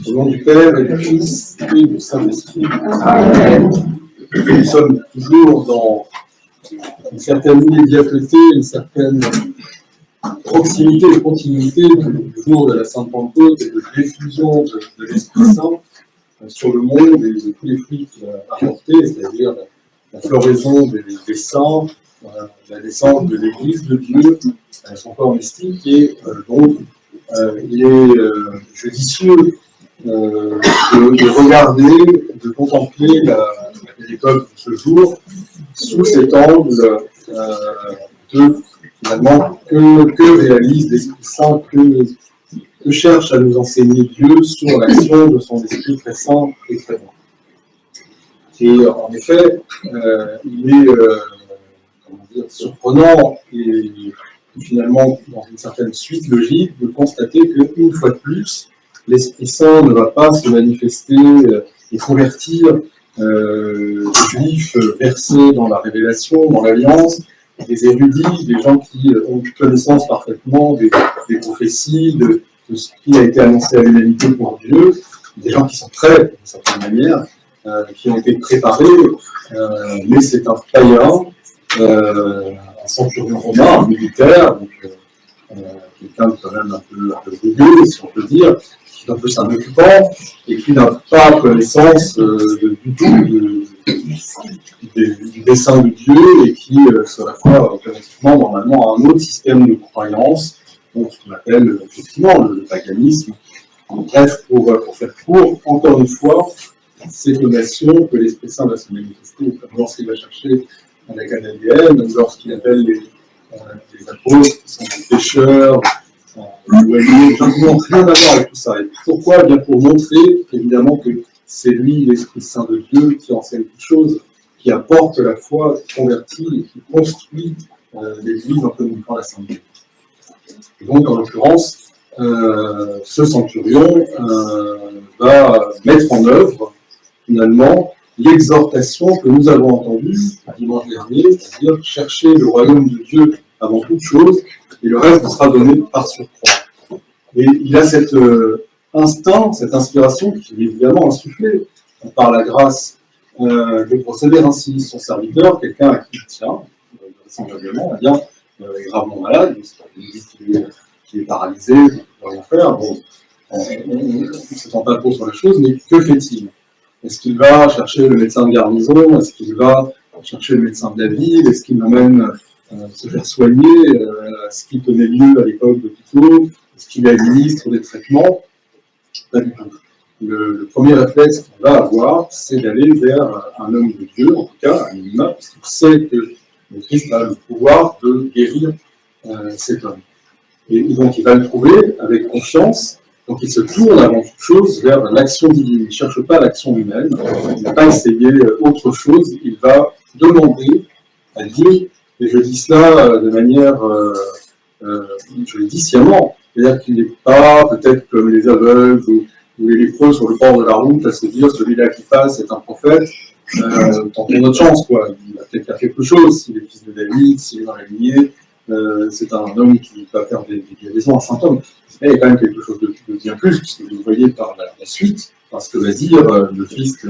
Au nom du Père et du Fils et du Saint-Esprit. Amen. Nous sommes toujours dans une certaine immédiateté, une certaine proximité et continuité du jour de la Sainte Pentecôte et de l'effusion de l'Esprit Saint sur le monde et de tous les fruits qu'il a apportés, c'est-à-dire la floraison des saints, la naissance de l'Église de Dieu, son corps mystique, et donc il est judicieux de regarder, de contempler la période de ce jour sous cet angle de finalement que réalise l'Esprit Saint, que cherche à nous enseigner Dieu sur l'action de son Esprit très saint et très bon. Et en effet, il est surprenant et finalement dans une certaine suite logique de constater qu'une fois de plus, l'Esprit Saint ne va pas se manifester et convertir les Juifs versés dans la révélation, dans l'Alliance, des érudits, des gens qui ont connaissance parfaitement des prophéties, de ce qui a été annoncé à l'humanité pour Dieu, des gens qui sont prêts, d'une certaine manière, qui ont été préparés, mais c'est un païen, un centurion romain, un militaire, donc quelqu'un de quand même un peu rugueux, si on peut dire, qui est un peu un occupant, et qui n'a pas connaissance du tout du dessein de Dieu, et qui se réfère automatiquement, normalement, à un autre système de croyance, donc ce qu'on appelle effectivement le paganisme. Bref, pour faire court, encore une fois, c'est une nation que l'Esprit Saint va se manifester, comme lorsqu'il va chercher la Cananéenne, lorsqu'il appelle les apôtres qui sont des pécheurs, les gens qui n'ont rien à voir avec tout ça. Et pourquoi? Eh bien pour montrer, évidemment, que c'est lui, l'Esprit Saint de Dieu, qui enseigne toutes choses, qui apporte la foi, qui convertit et qui construit l'Église en communiquant la Sainte Dieu. Et donc, en l'occurrence, ce centurion va mettre en œuvre, finalement, l'exhortation que nous avons entendue dimanche dernier, c'est-à-dire chercher le royaume de Dieu avant toute chose, et le reste sera donné par surcroît. Et il a cet instinct, cette inspiration qui est évidemment insufflée par la grâce de procéder ainsi. Son serviteur, quelqu'un à qui il tient, vraisemblablement, est gravement malade, il dit qu'il est paralysé, il ne peut rien faire. Bon, on ne s'étend pas trop sur la chose, mais que fait-il? Est-ce qu'il va chercher le médecin de garnison? Est-ce qu'il va chercher le médecin de la ville? Est-ce qu'il m'amène se faire soigner à ce qui tenait lieu à l'époque d'hôpitaux? Est-ce qu'il administre des traitements? Pas du tout. Le premier réflexe qu'il va avoir, c'est d'aller vers un homme de Dieu, en tout cas, un humain, parce qu'il sait que le Christ a le pouvoir de guérir cet homme. Et donc il va le trouver avec confiance. Donc il se tourne avant toute chose vers l'action divine. Il ne cherche pas l'action humaine. Il ne va pas essayer autre chose. Il va demander à Dieu, et je dis cela de manière, je le dis sciemment, c'est-à-dire qu'il n'est pas peut-être comme les aveugles ou les lépreux sur le bord de la route à se dire celui-là qui passe est un prophète, tentons notre chance, quoi. Il va peut-être faire quelque chose, s'il est fils de David, s'il est dans la lignée, c'est un homme qui va faire des guérisons, un saint homme. Mais il y a quand même quelque chose de bien plus, puisque vous voyez par la suite, parce que va dire le Christ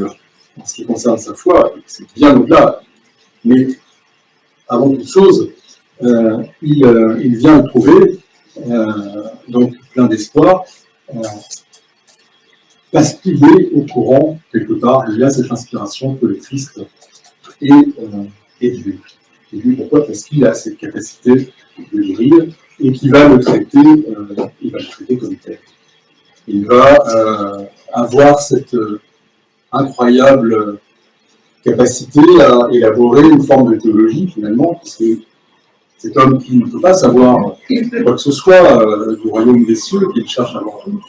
en ce qui concerne sa foi, c'est bien au-delà. Mais avant toute chose, il vient le trouver, donc plein d'espoir, parce qu'il est au courant, quelque part, il y a cette inspiration que le Christ est Dieu. Et lui, pourquoi? Parce qu'il a cette capacité de guérir et qu'il va le traiter, comme tel. Il va avoir cette incroyable capacité à élaborer une forme de théologie, finalement, parce que cet homme qui ne peut pas savoir quoi que ce soit du royaume des cieux, qu'il cherche avant tout,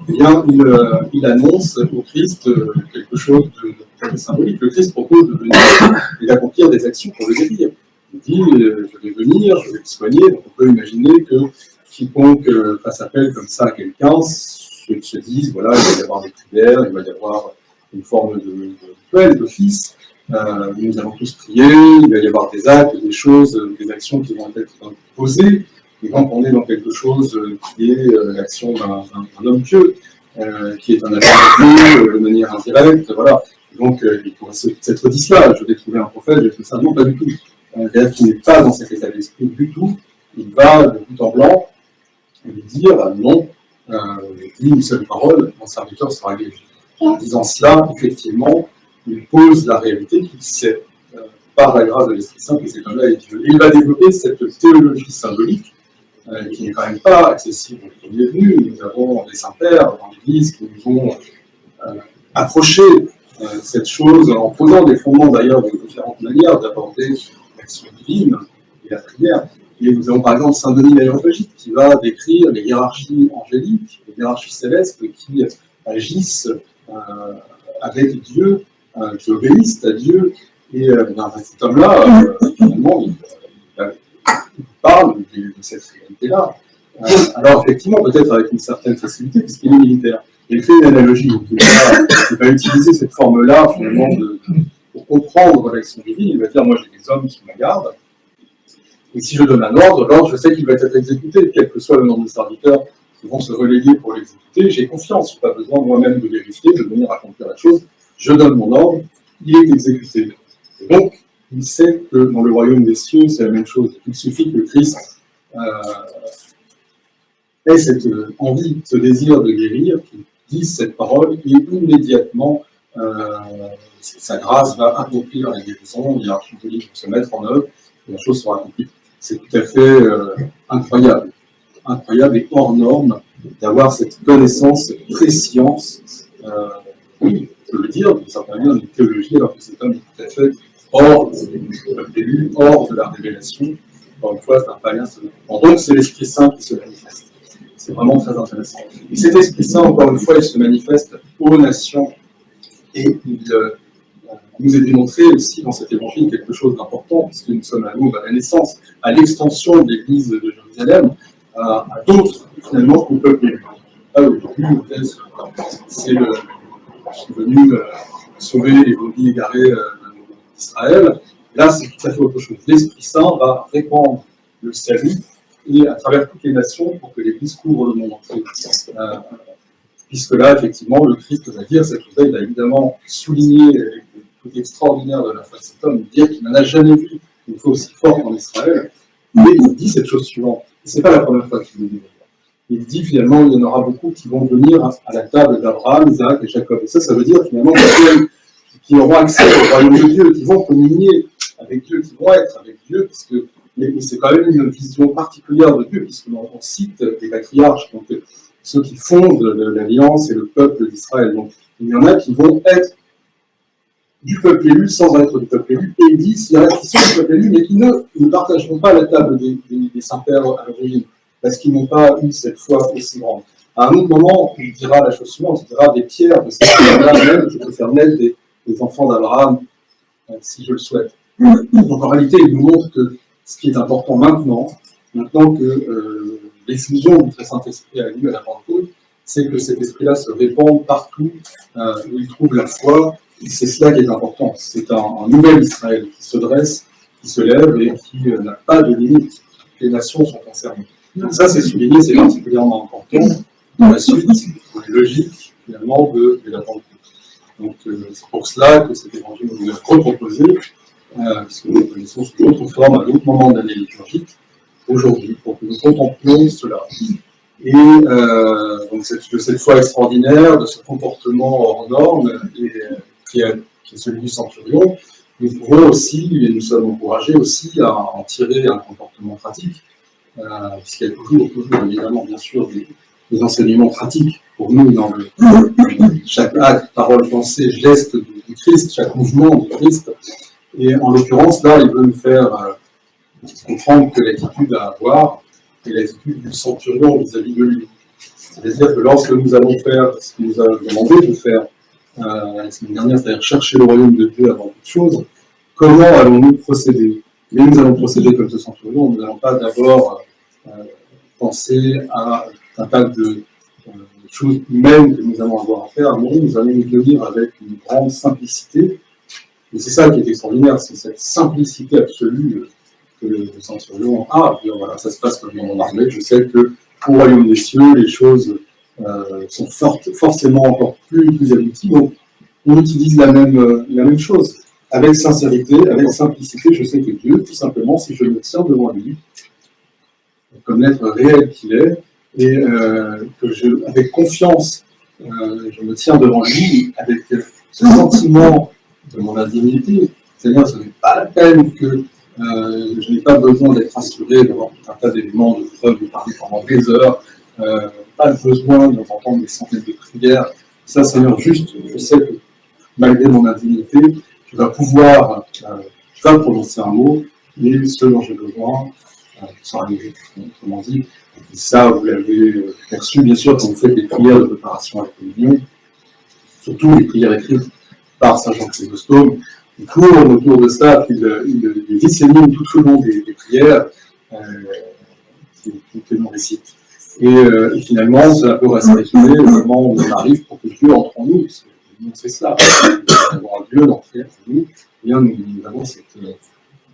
eh bien, il annonce au Christ quelque chose de très symbolique. Le Christ propose de venir et d'accomplir des actions pour le guérir. Il dit, je vais venir, je vais le soigner. Donc on peut imaginer que quiconque fasse appel comme ça à quelqu'un se dise, voilà, il va y avoir des prières, il va y avoir une forme de rituel, d'office. Nous allons tous prier, il va y avoir des actes, des choses, des actions qui vont être posées. Et quand on est dans quelque chose qui est l'action d'un homme pieux, qui est un agent de manière indirecte, voilà. Donc, il pourrait s'être dit cela, je vais trouver un prophète, je vais faire ça. Non, pas du tout. C'est-à-dire qu'il n'est pas dans cet état d'esprit du tout. Il va de but en blanc lui dire non, dis une seule parole, mon serviteur sera guéri. En disant cela, effectivement, il pose la réalité qu'il sait, par la grâce de l'Esprit Saint, que cet homme-là est Dieu. Et il va développer cette théologie symbolique, qui n'est quand même pas accessible aux premiers venus. Nous avons des saints-pères dans l'Église qui nous ont approché cette chose en posant des fondements d'ailleurs de différentes manières d'aborder l'action divine et la prière. Et nous avons par exemple Saint Denis l'Aréopagite qui va décrire les hiérarchies angéliques, les hiérarchies célestes qui agissent avec Dieu, qui obéissent à Dieu. Et cet homme-là, finalement, il parle de cette réalité-là. Alors effectivement, peut-être avec une certaine facilité, puisqu'il est militaire. Il fait une analogie, il va utiliser cette forme-là, finalement, pour comprendre l'action divine. Il va dire, moi j'ai des hommes sous ma garde, et si je donne un ordre, l'ordre, je sais qu'il va être exécuté, quel que soit le nombre de serviteurs qui vont se reléguer pour l'exécuter. J'ai confiance, je n'ai pas besoin moi-même de vérifier, de venir accomplir la chose. Je donne mon ordre, il est exécuté. Et donc, il sait que dans le royaume des cieux, c'est la même chose. Il suffit que le Christ ait cette envie, ce désir de guérir, qu'il dise cette parole, et immédiatement, sa grâce va accomplir la guérison, il y a un vont se mettre en œuvre, et la chose sera accomplie. C'est tout à fait incroyable et hors norme d'avoir cette connaissance, cette préscience, oui, je peux le dire, d'une certaine manière, une théologie, alors que cet homme est tout à fait hors de la prélu, hors de la révélation. Encore une fois, c'est un païen. Donc, c'est l'Esprit Saint qui se manifeste. C'est vraiment très intéressant. Et cet Esprit Saint, encore une fois, il se manifeste aux nations. Et il nous est démontré aussi dans cet évangile quelque chose d'important, puisque nous sommes à l'aube, à la naissance, à l'extension de l'Église de Jérusalem, à d'autres, finalement, qu'on peut élu. C'est le. Je suis venu sauver les brebis égarées d'Israël. Là, c'est tout à fait autre chose. L'Esprit Saint va répandre le salut et à travers toutes les nations pour que l'Église couvre le monde entier. Puisque là, effectivement, le Christ va dire cette chose-là, il a évidemment souligné tout extraordinaire de la foi de cet homme, dire qu'il n'en a jamais vu une foi aussi forte en Israël, mais il dit cette chose suivante. Et ce n'est pas la première fois qu'il le dit. Il dit finalement il y en aura beaucoup qui vont venir à la table d'Abraham, Isaac et Jacob. Et ça veut dire finalement qui auront accès au royaume de Dieu, qui vont communier avec Dieu, qui vont être avec Dieu, parce que c'est quand même une vision particulière de Dieu, puisqu'on cite les patriarches, donc ceux qui fondent l'Alliance et le peuple d'Israël. Donc il y en a qui vont être du peuple élu sans être du peuple élu, et il dit s'il y en a qui sont du peuple élu, mais qui ne partageront pas la table des saints-pères à l'origine, parce qu'ils n'ont pas eu cette foi aussi grande. À un autre moment, il dira la chose suivante, il dira des pierres de ces pierres-là, même, je peux faire naître des enfants d'Abraham, si je le souhaite. Donc en réalité, il nous montre que ce qui est important maintenant que l'effusion du très Saint-Esprit a lieu à la Pentecôte, c'est que cet esprit-là se répande partout où il trouve la foi, et c'est cela qui est important. C'est un nouvel Israël qui se dresse, qui se lève et qui n'a pas de limite. Les nations sont concernées. Donc ça, c'est souligné, c'est particulièrement important dans la suite logique, finalement, de la Pentecôte. Donc, c'est pour cela que cet évangile nous est reproposé, puisque nous connaissons sous d'autres formes, à d'autres moments de l'année liturgique, aujourd'hui, pour que nous contemplions cela. Et donc, de cette foi extraordinaire, de ce comportement hors norme, qui est celui du centurion, nous pouvons aussi, et nous sommes encouragés aussi à en tirer un comportement pratique, puisqu'il y a toujours évidemment, bien sûr, des enseignements pratiques pour nous dans chaque acte, parole, pensée, geste du Christ, chaque mouvement du Christ. Et en l'occurrence, là, il veut nous faire comprendre que l'attitude à avoir est l'attitude du centurion vis-à-vis de lui. C'est-à-dire que lorsque nous allons faire ce qu'il nous a demandé de faire la semaine dernière, c'est-à-dire chercher le royaume de Dieu avant toute chose, comment allons-nous procéder? Mais nous allons procéder comme ce centurion, nous n'allons pas d'abord penser à un tas de choses humaines que nous allons avoir à faire. Non, nous allons nous tenir avec une grande simplicité. Et c'est ça qui est extraordinaire, c'est cette simplicité absolue que le centurion a. Voilà, ça se passe comme dans mon armée. Je sais qu'au royaume des cieux, les choses sont forcément encore plus aboutis. Donc, on utilise la même chose. Avec sincérité, avec simplicité, je sais que Dieu, tout simplement, si je me tiens devant lui, comme l'être réel qu'il est, et que avec confiance, je me tiens devant lui, avec ce sentiment de mon indignité, c'est-à-dire ce n'est pas la peine que je n'ai pas besoin d'être assuré d'avoir tout un tas d'éléments de preuve de parler pendant des heures, pas besoin d'entendre des centaines de prières. Ça, Seigneur, juste, je sais que malgré mon indignité, tu vas pouvoir, tu vas prononcer un mot, et ce dont j'ai besoin sera arrivé. Autrement dit, et ça, vous l'avez perçu, bien sûr, quand vous faites des prières de préparation à la communion, surtout les prières écrites par Saint Jean Chrysostome. Il tourne autour de ça, il dissémine tout au long des prières que l'on récite. Et finalement, cela peut se résumer au moment où on arrive pour que Dieu entre en nous. Parce que nous, c'est ça. Nous avons un Dieu d'entrer en nous. Et bien, nous avons cette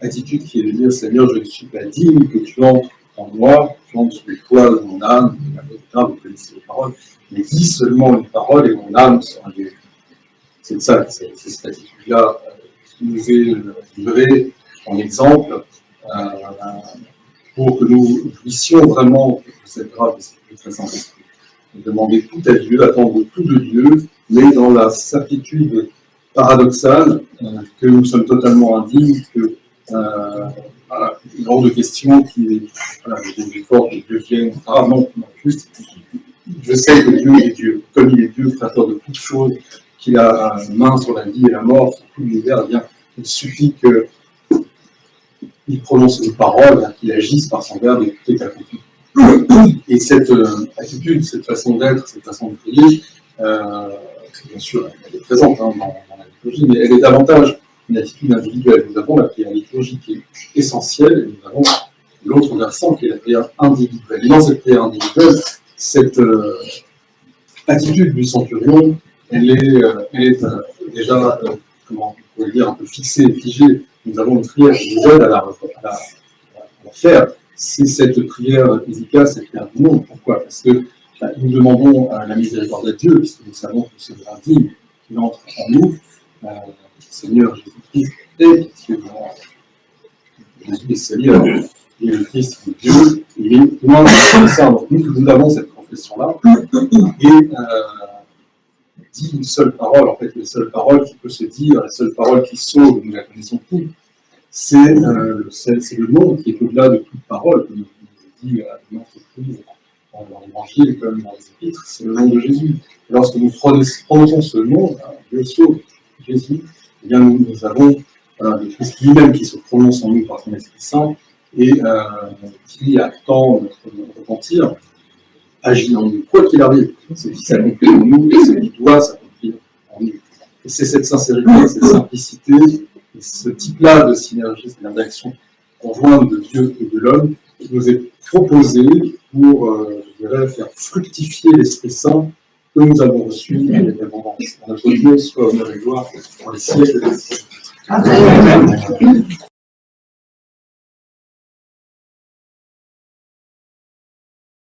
attitude qui est de dire, Seigneur, je ne suis pas digne que tu entres en moi, tu entres sous les toits de mon âme, vous connaissez les paroles, mais dis seulement une parole et mon âme sera guérie. C'est ça, c'est cette attitude-là qui nous est livrée en exemple pour que nous puissions vraiment de cette grâce de cette très Saint-Esprit. Demander tout à Dieu, attendre tout de Dieu, mais dans la certitude paradoxale que nous sommes totalement indignes, que voilà, hors de question qu'il voilà, des efforts que Dieu vienne. Ah non, juste, je sais que Dieu est Dieu, comme il est Dieu, créateur de toutes choses, qu'il a main sur la vie et la mort, sur tout l'univers, eh bien, il suffit qu'il prononce une parole, qu'il agisse par son verbe et tout est accompli. Et cette attitude, cette façon d'être, cette façon de prier, bien sûr, elle est présente dans la liturgie, mais elle est davantage une attitude individuelle. Nous avons la prière liturgique qui est essentielle, et nous avons l'autre versant qui est la prière individuelle. Et dans cette prière individuelle, cette attitude du centurion, elle est déjà, comment on pourrait dire, un peu fixée, figée. Nous avons une prière qui nous aide à la faire. C'est cette prière efficace, cette prière du monde. Pourquoi? Parce que nous demandons la miséricorde de Dieu, puisque nous savons que c'est l'indigne qui entre en nous. Seigneur Jésus-Christ est pitié de moi. Jésus est Seigneur, il est le Christ de Dieu, il est loin de ça. Donc nous avons cette confession-là, et dit une seule parole, en fait, la seule parole qui peut se dire, la seule parole qui sauve, nous la connaissons tous, c'est le nom qui est au-delà de toute parole, comme nous dit dans l'Évangile comme dans les Épîtres, c'est le nom de Jésus. Et lorsque nous prononçons ce nom, Dieu sauve Jésus, eh bien nous avons le Christ lui-même qui se prononce en nous par son Esprit Saint et qui attend notre repentir, agit en nous, quoi qu'il arrive, ce qui s'accomplit en nous et ce qui doit s'accomplir en nous. Et c'est cette sincérité, cette simplicité, et ce type-là de synergie, c'est-à-dire d'action conjointe de Dieu et de l'homme, qui nous est proposé pour, je dirais, faire fructifier l'Esprit Saint que nous avons reçu avec abondance. Notre Dieu soit honneur et gloire pour les siècles des siècles. Amen.